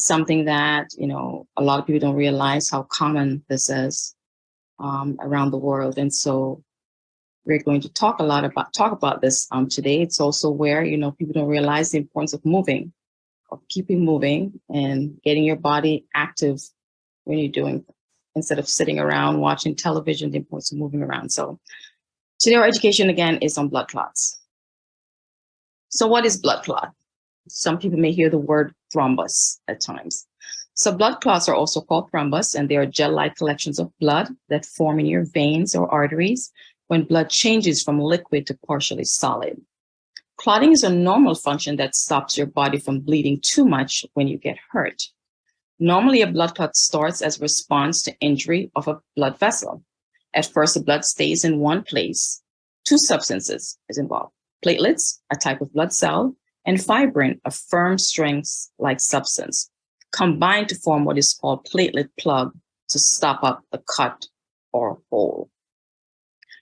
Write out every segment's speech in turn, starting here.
is something that, a lot of people don't realize how common this is around the world. And so we're going to talk about this today. It's also where, people don't realize the importance of moving, of keeping moving and getting your body active when you're doing, instead of sitting around watching television, the importance of moving around. So today our education again is on blood clots. So what is blood clot? Some people may hear the word thrombus at times. So blood clots are also called thrombus, and they are gel-like collections of blood that form in your veins or arteries when blood changes from liquid to partially solid. Clotting is a normal function that stops your body from bleeding too much when you get hurt. Normally, a blood clot starts as a response to injury of a blood vessel. At first, the blood stays in one place. Two substances is involved: platelets, a type of blood cell, and fibrin, a firm strength-like substance, combine to form what is called platelet plug to stop up a cut or hole.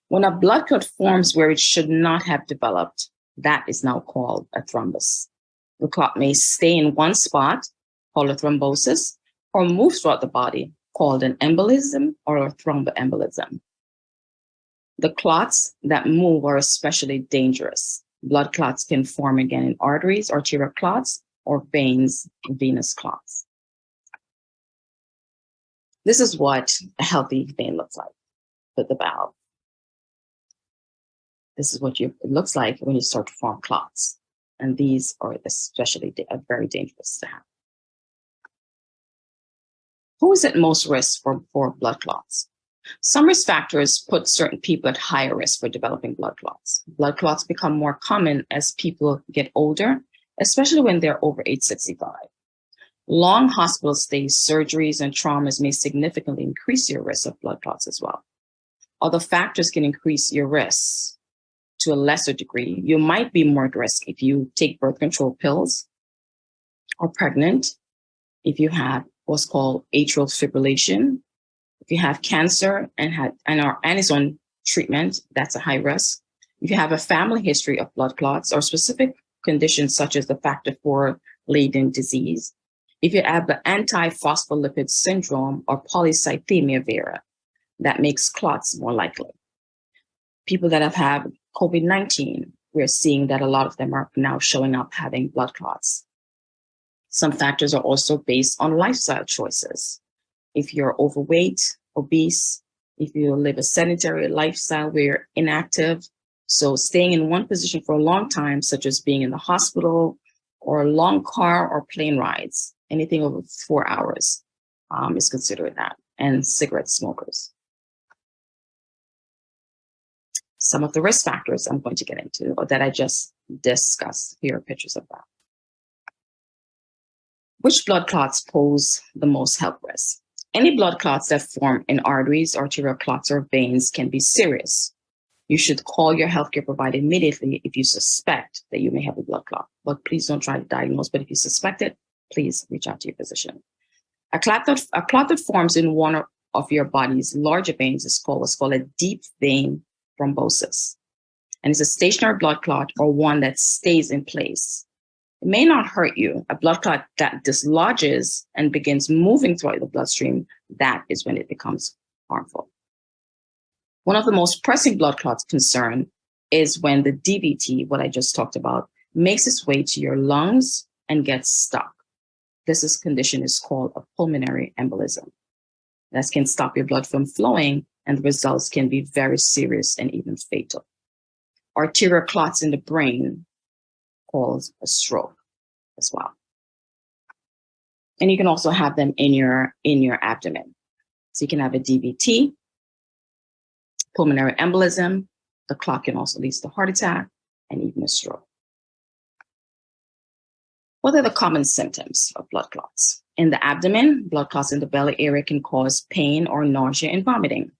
When a blood clot forms where it should not have developed, that is now called a thrombus. The clot may stay in one spot, called a thrombosis, or move throughout the body, called an embolism or a thromboembolism. The clots that move are especially dangerous. Blood clots can form again in arteries, arterial clots, or veins, venous clots. This is what a healthy vein looks like with the valve. This is what it looks like when you start to form clots. And these are especially very dangerous to have. Who is at most risk for blood clots? Some risk factors put certain people at higher risk for developing blood clots. Blood clots become more common as people get older, especially when they're over age 65. Long hospital stays, surgeries, and traumas may significantly increase your risk of blood clots as well. Other factors can increase your risk to a lesser degree. You might be more at risk if you take birth control pills, or pregnant, if you have what's called atrial fibrillation, if you have cancer and is on treatment, that's a high risk. If you have a family history of blood clots or specific conditions such as the factor IV Leiden disease, if you have the antiphospholipid syndrome or polycythemia vera, that makes clots more likely. People that have had COVID-19, we're seeing that a lot of them are now showing up having blood clots. Some factors are also based on lifestyle choices. If you're overweight, obese, if you live a sedentary lifestyle where you're inactive, so staying in one position for a long time, such as being in the hospital or long car or plane rides, anything over 4 hours is considered that, and cigarette smokers. Some of the risk factors I'm going to get into, or that I just discussed, here are pictures of that. Which blood clots pose the most health risk? Any blood clots that form in arteries, arterial clots, or veins can be serious. You should call your healthcare provider immediately if you suspect that you may have a blood clot. But please don't try to diagnose, but if you suspect it, please reach out to your physician. A clot that forms in one of your body's larger veins is called what's called a deep vein thrombosis. And it's a stationary blood clot, or one that stays in place. It may not hurt you. A blood clot that dislodges and begins moving throughout the bloodstream, that is when it becomes harmful. One of the most pressing blood clots concern is when the DVT, what I just talked about, makes its way to your lungs and gets stuck. This condition is called a pulmonary embolism. That can stop your blood from flowing, and the results can be very serious and even fatal. Arterial clots in the brain cause a stroke as well. And you can also have them in your abdomen. So you can have a DVT, pulmonary embolism. The clot can also lead to heart attack and even a stroke. What are the common symptoms of blood clots? In the abdomen, blood clots in the belly area can cause pain or nausea and vomiting.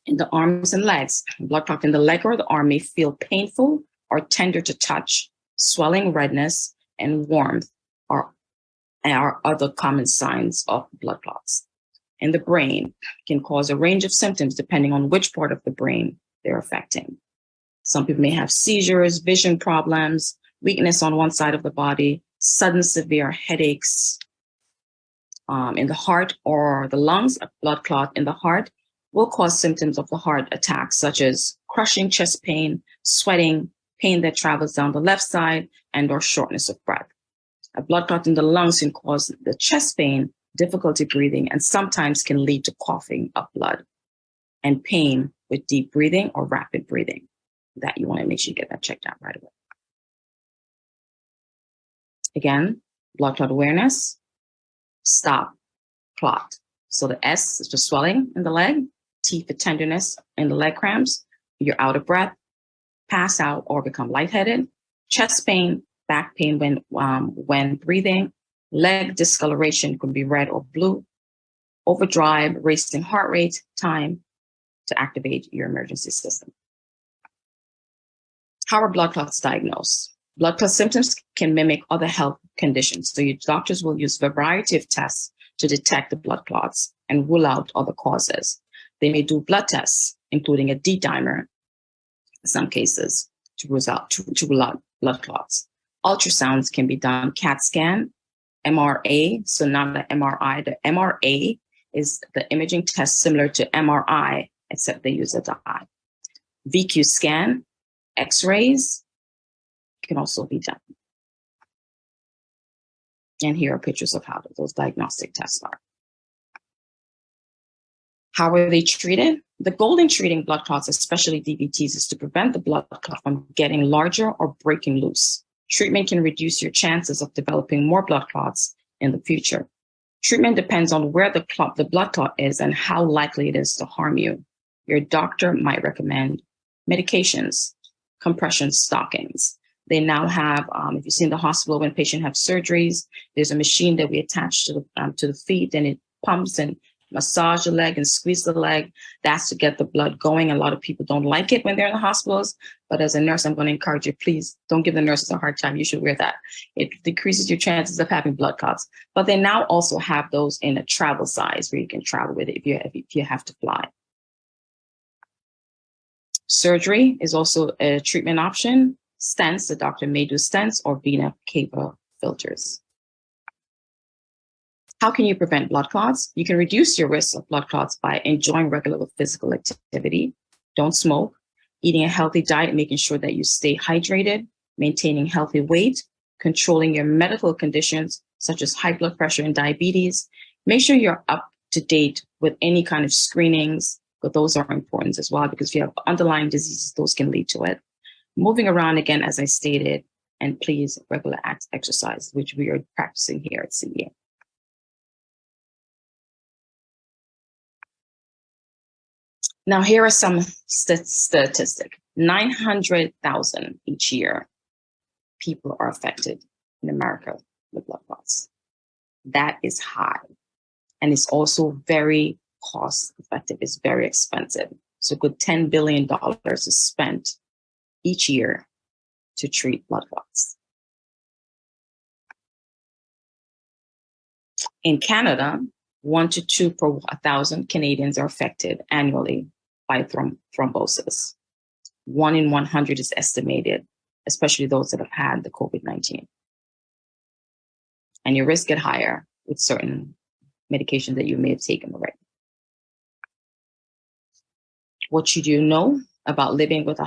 In the arms and legs, blood clot in the leg or the arm may feel painful or tender to touch. Swelling, redness, and warmth are other common signs of blood clots. In the brain, can cause a range of symptoms depending on which part of the brain they're affecting. Some people may have seizures, vision problems, weakness on one side of the body, sudden severe headaches, in the heart or the lungs. A blood clot in the heart will cause symptoms of the heart attack, such as crushing chest pain, sweating, pain that travels down the left side, and or shortness of breath. A blood clot in the lungs can cause the chest pain, difficulty breathing, and sometimes can lead to coughing up blood and pain with deep breathing or rapid breathing. That you want to make sure you get that checked out right away. Again, blood clot awareness, stop, clot. So the S is for swelling in the leg, T for tenderness in the leg cramps, you're out of breath, pass out or become lightheaded, chest pain, back pain when breathing, leg discoloration can be red or blue, overdrive, racing heart rate, time to activate your emergency system. How are blood clots diagnosed? Blood clot symptoms can mimic other health conditions. So your doctors will use a variety of tests to detect the blood clots and rule out other causes. They may do blood tests, including a D-dimer in some cases, to rule out blood clots. Ultrasounds can be done, CAT scan, MRA, so not the MRI. The MRA is the imaging test similar to MRI, except they use a dye. VQ scan, X-rays can also be done. And here are pictures of how those diagnostic tests are. How are they treated? The goal in treating blood clots, especially DVTs, is to prevent the blood clot from getting larger or breaking loose. Treatment can reduce your chances of developing more blood clots in the future. Treatment depends on where the blood clot is and how likely it is to harm you. Your doctor might recommend medications, compression stockings. They now have, if you see in the hospital when patients have surgeries, there's a machine that we attach to the feet, and it pumps and massage the leg and squeeze the leg. That's to get the blood going. A lot of people don't like it when they're in the hospitals, but as a nurse, I'm going to encourage you, please don't give the nurses a hard time. You should wear that. It decreases your chances of having blood clots. But they now also have those in a travel size where you can travel with it if you have to fly. Surgery is also a treatment option. Stents, the doctor may do stents or vena cava filters. How can you prevent blood clots? You can reduce your risk of blood clots by enjoying regular physical activity. Don't smoke, eating a healthy diet, making sure that you stay hydrated, maintaining healthy weight, controlling your medical conditions such as high blood pressure and diabetes. Make sure you're up to date with any kind of screenings, but those are important as well, because if you have underlying diseases, those can lead to it. Moving around again, as I stated, and please regular exercise, which we are practicing here at CEA. Now, here are some statistics. 900,000 each year people are affected in America with blood clots. That is high. And it's also very cost effective. It's very expensive. So a good $10 billion is spent each year to treat blood clots. In Canada, 1 to 2 per 1,000 Canadians are affected annually by thrombosis. 1 in 100 is estimated, especially those that have had the COVID-19. And your risk get higher with certain medications that you may have taken already. What should you know about living with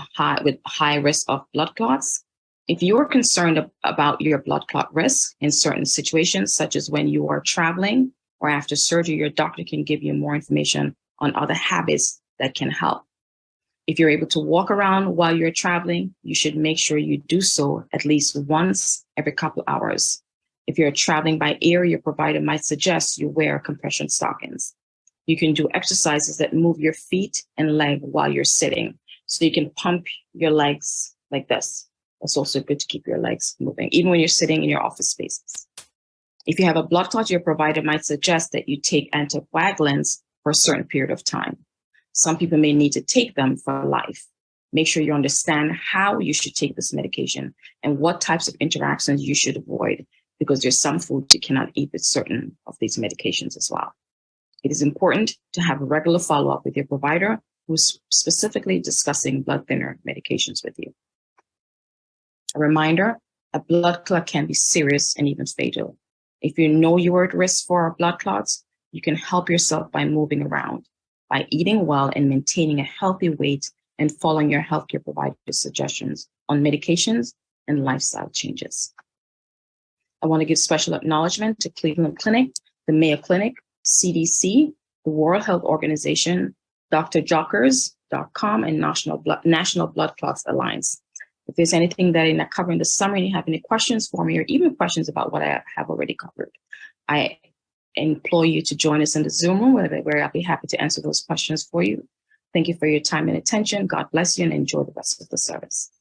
high risk of blood clots? If you are concerned about your blood clot risk in certain situations, such as when you are traveling or after surgery, your doctor can give you more information on other habits that can help. If you're able to walk around while you're traveling, you should make sure you do so at least once every couple hours. If you're traveling by air, your provider might suggest you wear compression stockings. You can do exercises that move your feet and leg while you're sitting. So you can pump your legs like this. That's also good to keep your legs moving, even when you're sitting in your office spaces. If you have a blood clot, your provider might suggest that you take anticoagulants for a certain period of time. Some people may need to take them for life. Make sure you understand how you should take this medication and what types of interactions you should avoid, because there's some foods you cannot eat with certain of these medications as well. It is important to have a regular follow-up with your provider who's specifically discussing blood thinner medications with you. A reminder, a blood clot can be serious and even fatal. If you know you are at risk for blood clots, you can help yourself by moving around, by eating well and maintaining a healthy weight and following your healthcare provider's suggestions on medications and lifestyle changes. I want to give special acknowledgement to Cleveland Clinic, the Mayo Clinic, CDC, the World Health Organization, drjockers.com, and National Blood Clots Alliance. If there's anything that I did not cover in the summary and you have any questions for me or even questions about what I have already covered, I implore you to join us in the Zoom room where I'll be happy to answer those questions for you. Thank you for your time and attention. God bless you and enjoy the rest of the service.